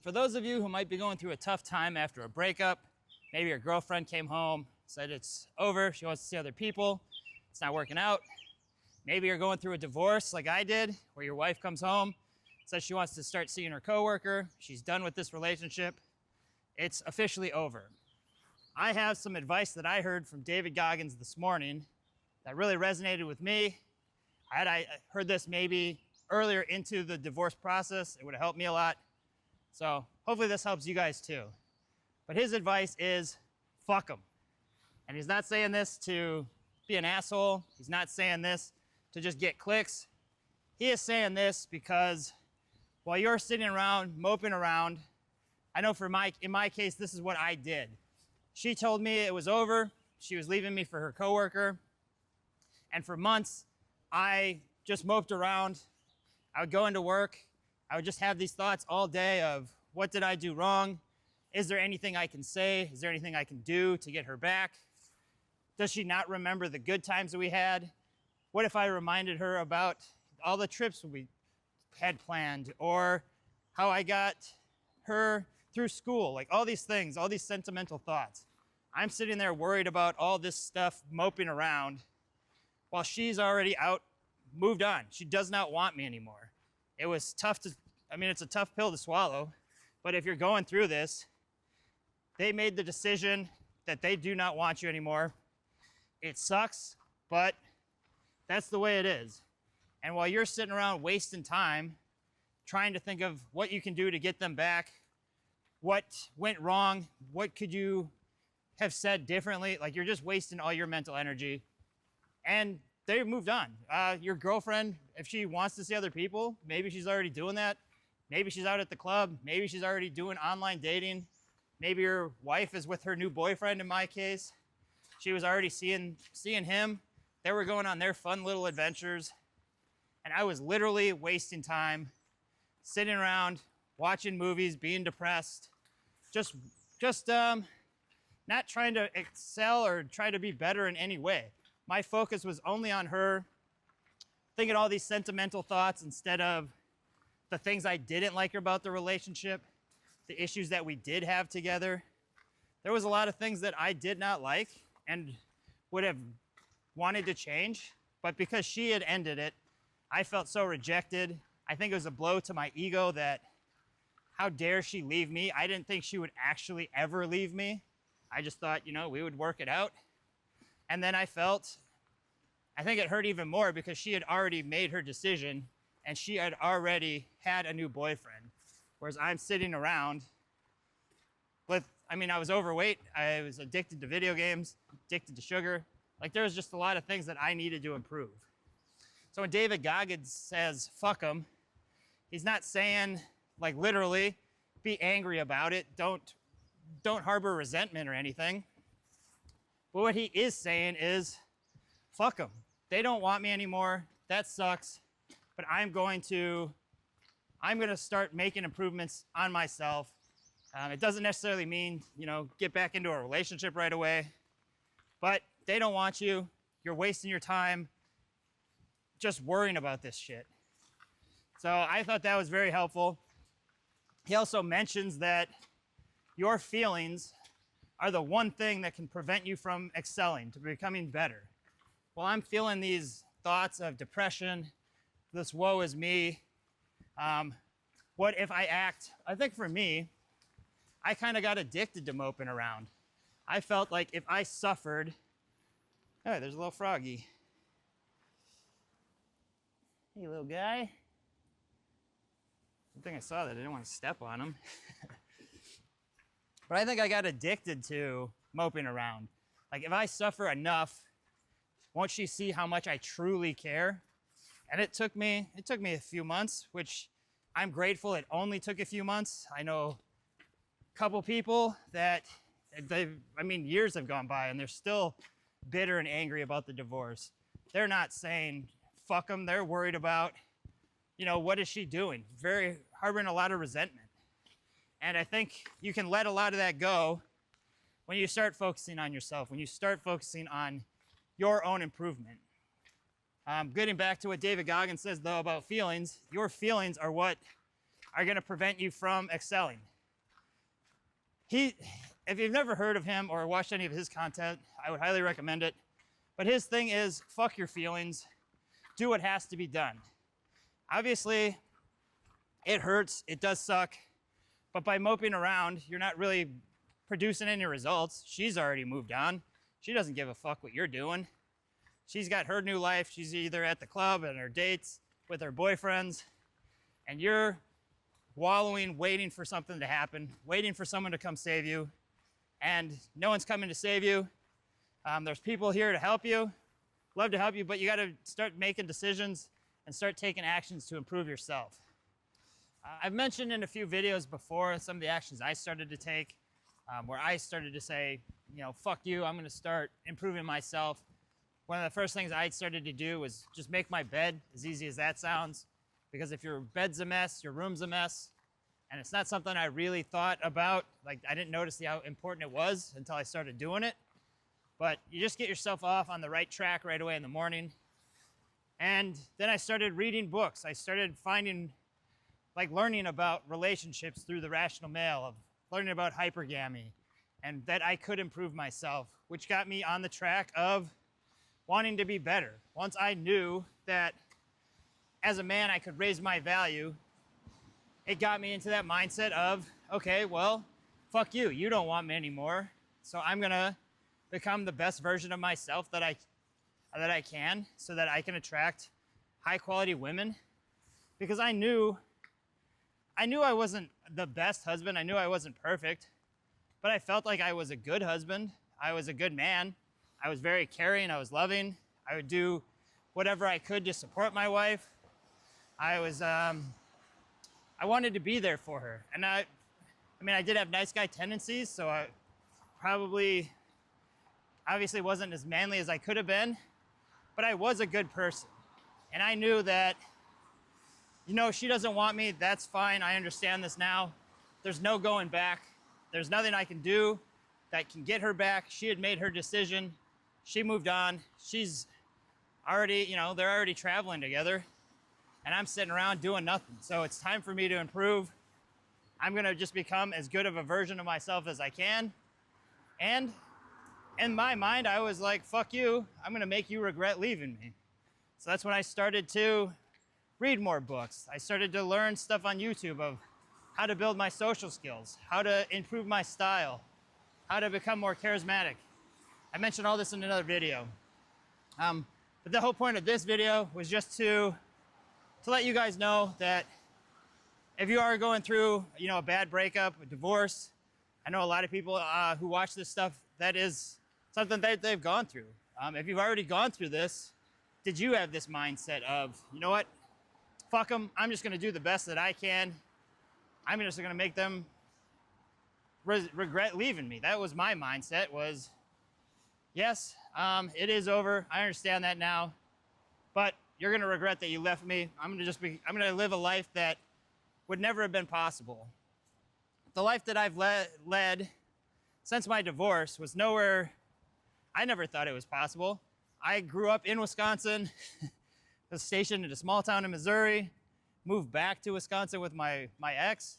For those of you who might be going through a tough time after a breakup, maybe your girlfriend came home, said it's over, she wants to see other people, it's not working out. Maybe you're going through a divorce like I did, where your wife comes home, says she wants to start seeing her coworker, she's done with this relationship, it's officially over. I have some advice that I heard from David Goggins this morning that really resonated with me. I heard this maybe earlier into the divorce process, it would have helped me a lot. So hopefully this helps you guys too. But his advice is, fuck them. And he's not saying this to be an asshole. He's not saying this to just get clicks. He is saying this because while you're sitting around, moping around, I know in my case, this is what I did. She told me it was over. She was leaving me for her coworker. And for months, I just moped around. I would go into work. I would just have these thoughts all day of, what did I do wrong? Is there anything I can say? Is there anything I can do to get her back? Does she not remember the good times that we had? What if I reminded her about all the trips we had planned, or how I got her through school? Like all these things, all these sentimental thoughts. I'm sitting there worried about all this stuff, moping around, while she's already out, moved on. She does not want me anymore. It was tough it's a tough pill to swallow, but if you're going through this, they made the decision that they do not want you anymore. It sucks, but that's the way it is. And while you're sitting around wasting time trying to think of what you can do to get them back, what went wrong, what could you have said differently, like you're just wasting all your mental energy. And they moved on. Your girlfriend, if she wants to see other people, maybe she's already doing that. Maybe she's out at the club. Maybe she's already doing online dating. Maybe your wife is with her new boyfriend in my case. She was already seeing him. They were going on their fun little adventures. And I was literally wasting time sitting around, watching movies, being depressed, just not trying to excel or try to be better in any way. My focus was only on her, thinking all these sentimental thoughts instead of the things I didn't like about the relationship, the issues that we did have together. There was a lot of things that I did not like and would have wanted to change, but because she had ended it, I felt so rejected. I think it was a blow to my ego that, how dare she leave me? I didn't think she would actually ever leave me. I just thought, we would work it out. And then I think it hurt even more because she had already made her decision and she had already had a new boyfriend. Whereas I'm sitting around I was overweight. I was addicted to video games, addicted to sugar. Like there was just a lot of things that I needed to improve. So when David Goggins says, fuck them, he's not saying like literally be angry about it. Don't harbor resentment or anything. But what he is saying is, fuck them. They don't want me anymore. That sucks. But I'm going to start making improvements on myself. It doesn't necessarily mean, get back into a relationship right away. But they don't want you. You're wasting your time just worrying about this shit. So I thought that was very helpful. He also mentions that your feelings are the one thing that can prevent you from excelling, to becoming better. Well, I'm feeling these thoughts of depression, this woe is me. What if I act? I think for me, I kind of got addicted to moping around. I felt like if I suffered, oh, there's a little froggy. Hey, little guy. Good thing I saw that. I didn't want to step on him. But I think I got addicted to moping around. Like if I suffer enough, won't she see how much I truly care? And it took me a few months, which I'm grateful it only took a few months. I know a couple people that years have gone by and they're still bitter and angry about the divorce. They're not saying, fuck them. They're worried about, what is she doing? Very harboring a lot of resentment. And I think you can let a lot of that go when you start focusing on yourself, when you start focusing on your own improvement. Getting back to what David Goggins says, though, about feelings, your feelings are what are going to prevent you from excelling. If you've never heard of him or watched any of his content, I would highly recommend it. But his thing is, fuck your feelings. Do what has to be done. Obviously, it hurts. It does suck. But by moping around, you're not really producing any results. She's already moved on. She doesn't give a fuck what you're doing. She's got her new life. She's either at the club and her dates with her boyfriends, and you're wallowing, waiting for something to happen, waiting for someone to come save you, and no one's coming to save you. There's people here to help you, love to help you, but you got to start making decisions and start taking actions to improve yourself. I've mentioned in a few videos before some of the actions I started to take, where I started to say, you know, fuck you, I'm going to start improving myself. One of the first things I started to do was just make my bed, as easy as that sounds. Because if your bed's a mess, your room's a mess, and it's not something I really thought about, like I didn't notice how important it was until I started doing it. But you just get yourself off on the right track right away in the morning. And then I started reading books. I started learning about relationships through the rational male, of learning about hypergamy, and that I could improve myself, which got me on the track of wanting to be better. Once I knew that as a man, I could raise my value, it got me into that mindset of, okay, well, fuck you. You don't want me anymore. So I'm going to become the best version of myself that I can, so that I can attract high quality women. Because I knew I wasn't the best husband. I knew I wasn't perfect, but I felt like I was a good husband. I was a good man. I was very caring. I was loving. I would do whatever I could to support my wife. I wanted to be there for her. And I did have nice guy tendencies, so I obviously wasn't as manly as I could have been, but I was a good person. And I knew that, you know, she doesn't want me, that's fine. I understand this now. There's no going back. There's nothing I can do that can get her back. She had made her decision. She moved on. She's already, you know, they're already traveling together. And I'm sitting around doing nothing. So it's time for me to improve. I'm going to just become as good of a version of myself as I can. And in my mind, I was like, fuck you. I'm going to make you regret leaving me. So that's when I started to read more books. I started to learn stuff on YouTube of how to build my social skills, how to improve my style, how to become more charismatic. I mentioned all this in another video. But the whole point of this video was just to let you guys know that if you are going through, you know, a bad breakup, a divorce, I know a lot of people who watch this stuff, that is something that they've gone through. If you've already gone through this, did you have this mindset of, you know what, fuck them, I'm just going to do the best that I can. I'm just going to make them regret leaving me. That was my mindset, was, yes, it is over. I understand that now, but you're going to regret that you left me. I'm going to live a life that would never have been possible. The life that I've led since my divorce was nowhere, I never thought it was possible. I grew up in Wisconsin, was stationed in a small town in Missouri, moved back to Wisconsin with my ex.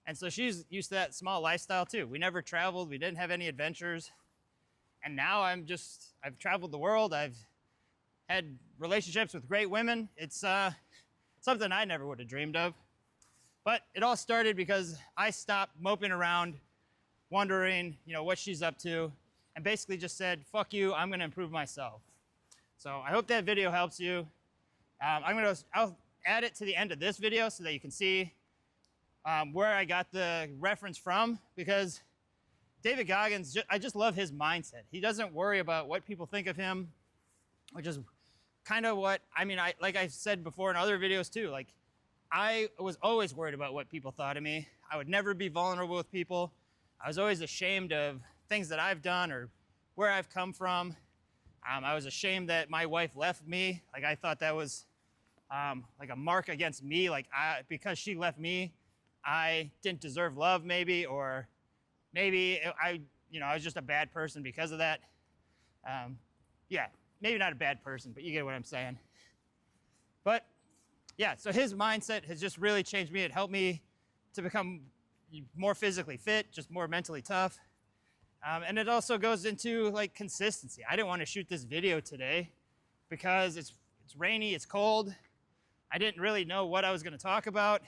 And so she's used to that small lifestyle too. We never traveled, we didn't have any adventures. And now I've traveled the world. I've had relationships with great women. It's something I never would have dreamed of. But it all started because I stopped moping around, wondering, you know, what she's up to, and basically just said, fuck you, I'm gonna improve myself. So I hope that video helps you. I'll add it to the end of this video so that you can see where I got the reference from, because David Goggins, I just love his mindset. He doesn't worry about what people think of him, which is kind of what, like I said before in other videos too, like I was always worried about what people thought of me. I would never be vulnerable with people. I was always ashamed of things that I've done or where I've come from. I was ashamed that my wife left me. Like I thought that was like a mark against me. Like because she left me, I didn't deserve love maybe, or maybe I was just a bad person because of that. Yeah, maybe not a bad person, but you get what I'm saying. But yeah, so his mindset has just really changed me. It helped me to become more physically fit, just more mentally tough. And it also goes into like consistency. I didn't want to shoot this video today because it's rainy, it's cold. I didn't really know what I was going to talk about.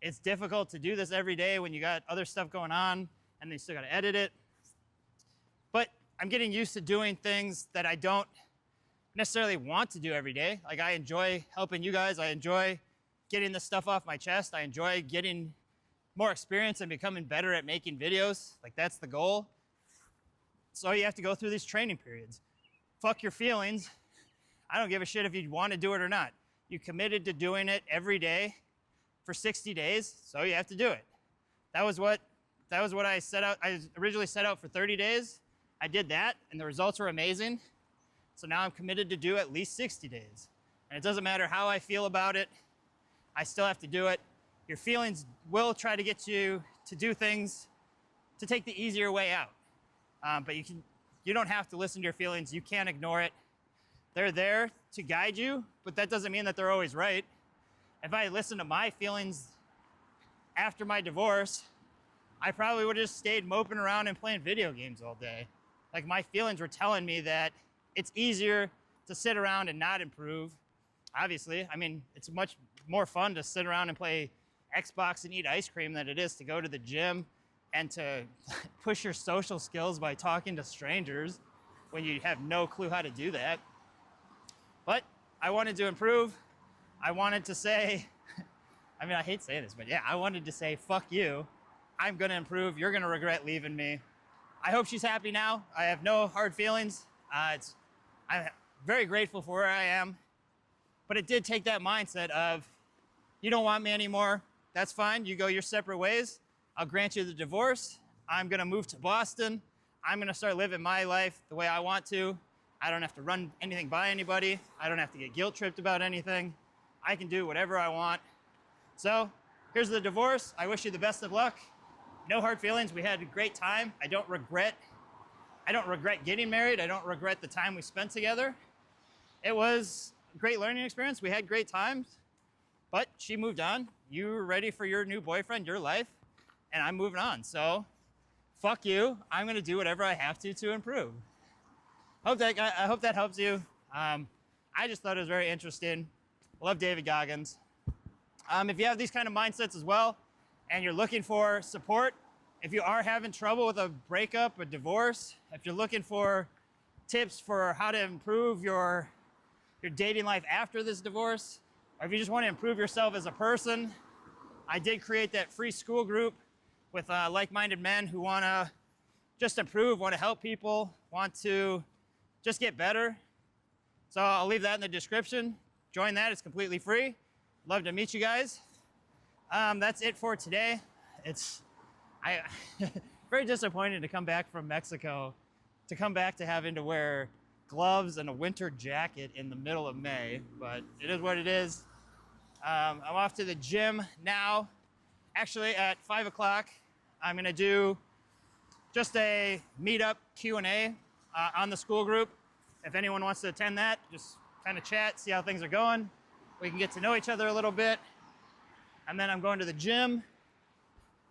It's difficult to do this every day when you got other stuff going on and you still got to edit it. But I'm getting used to doing things that I don't necessarily want to do every day. Like I enjoy helping you guys. I enjoy getting this stuff off my chest. I enjoy getting more experience and becoming better at making videos. Like that's the goal. So you have to go through these training periods. Fuck your feelings. I don't give a shit if you want to do it or not. You committed to doing it every day for 60 days, so you have to do it. That was what I set out. I originally set out for 30 days. I did that, and the results were amazing. So now I'm committed to do at least 60 days. And it doesn't matter how I feel about it, I still have to do it. Your feelings will try to get you to do things to take the easier way out. But you don't have to listen to your feelings. You can't ignore it. They're there to guide you, but that doesn't mean that they're always right. If I listened to my feelings after my divorce, I probably would have just stayed moping around and playing video games all day. Like my feelings were telling me that it's easier to sit around and not improve. Obviously, I mean, it's much more fun to sit around and play Xbox and eat ice cream than it is to go to the gym and to push your social skills by talking to strangers when you have no clue how to do that. But I wanted to improve. I wanted to say, I mean, I hate saying this, but yeah, I wanted to say, fuck you. I'm gonna improve. You're gonna regret leaving me. I hope she's happy now. I have no hard feelings. I'm very grateful for where I am. But it did take that mindset of, you don't want me anymore. That's fine. You go your separate ways. I'll grant you the divorce. I'm gonna move to Boston. I'm gonna start living my life the way I want to. I don't have to run anything by anybody. I don't have to get guilt-tripped about anything. I can do whatever I want. So here's the divorce. I wish you the best of luck. No hard feelings. We had a great time. I don't regret getting married. I don't regret the time we spent together. It was a great learning experience. We had great times, but she moved on. You were ready for your new boyfriend, your life, and I'm moving on. So fuck you. I'm gonna do whatever I have to improve. I hope that helps you. I just thought it was very interesting. I love David Goggins. If you have these kind of mindsets as well, and you're looking for support, if you are having trouble with a breakup, a divorce, if you're looking for tips for how to improve your dating life after this divorce, or if you just want to improve yourself as a person, I did create that free school group with like-minded men who want to just improve, want to help people, want to just get better. So I'll leave that in the description. Join that, it's completely free. Love to meet you guys. That's it for today. It's very disappointed to come back from Mexico, to come back to having to wear gloves and a winter jacket in the middle of May, but it is what it is. I'm off to the gym now. Actually, at 5 o'clock, I'm gonna do just a meetup Q&A on the school group. If anyone wants to attend that, just kind of chat, see how things are going. We can get to know each other a little bit. And then I'm going to the gym.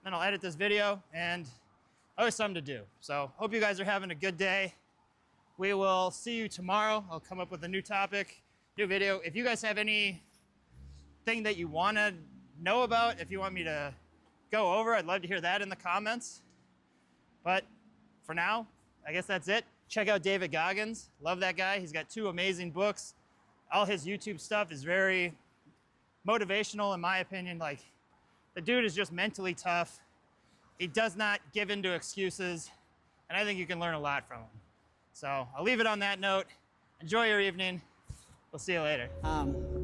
Then I'll edit this video, and always something to do. So hope you guys are having a good day. We will see you tomorrow. I'll come up with a new topic, new video. If you guys have anything that you want to know about, if you want me to go over, I'd love to hear that in the comments. But for now, I guess that's it. Check out David Goggins. Love that guy. He's got 2 amazing books. All his YouTube stuff is very motivational, in my opinion. Like, the dude is just mentally tough. He does not give in to excuses, and I think you can learn a lot from him. So I'll leave it on that note. Enjoy your evening. We'll see you later.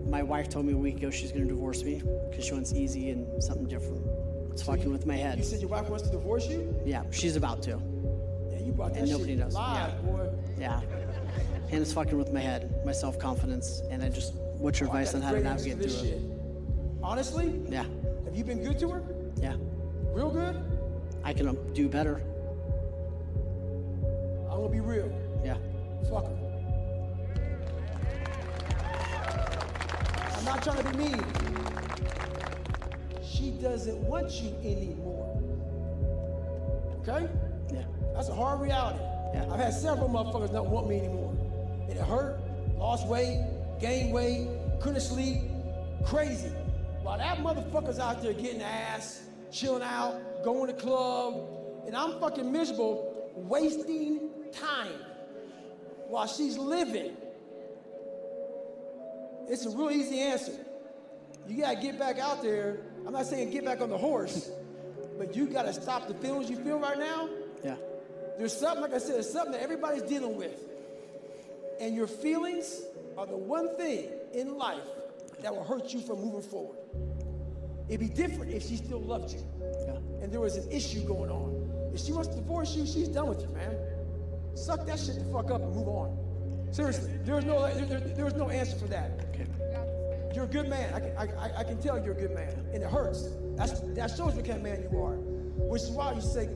My wife told me a week ago she's gonna divorce me because she wants easy and something different. It's fucking with my head. You said your wife wants to divorce you? Yeah, she's about to. Yeah, you brought that And nobody shit knows. live, Yeah. boy. Yeah. And it's fucking with my head, my self-confidence, and what's your advice on how to navigate through this it? shit. Honestly? Yeah. Have you been good to her? Yeah. Real good? I can do better. I'm gonna be real. Yeah. Fuck her. I'm not trying to be mean. She doesn't want you anymore. Okay? Yeah. That's a hard reality. Yeah. I've had several motherfuckers not want me anymore. And it hurt, lost weight, gained weight, couldn't sleep, crazy. While that motherfucker's out there getting ass, chilling out, going to club, and I'm fucking miserable, wasting time while she's living. It's a real easy answer. You gotta get back out there. I'm not saying get back on the horse, but you gotta stop the feelings you feel right now. Yeah. There's something, like I said, there's something that everybody's dealing with. And your feelings are the one thing in life that will hurt you from moving forward. It'd be different if she still loved you. Yeah. And there was an issue going on. If she wants to divorce you, she's done with you, man. Suck that shit the fuck up and move on. Seriously, there's no answer for that. Okay. You're a good man. I can tell you're a good man, and it hurts. That shows what kind of man you are. Which is why you say,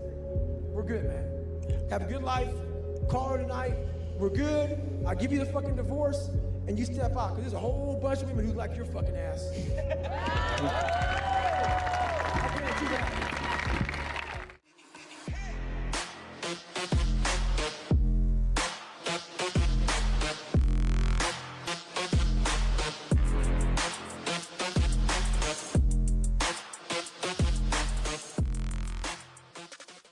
we're good, man. Have a good life. Call her tonight. We're good. I'll give you the fucking divorce, and you step out. Because there's a whole bunch of women who like your fucking ass. I guarantee that.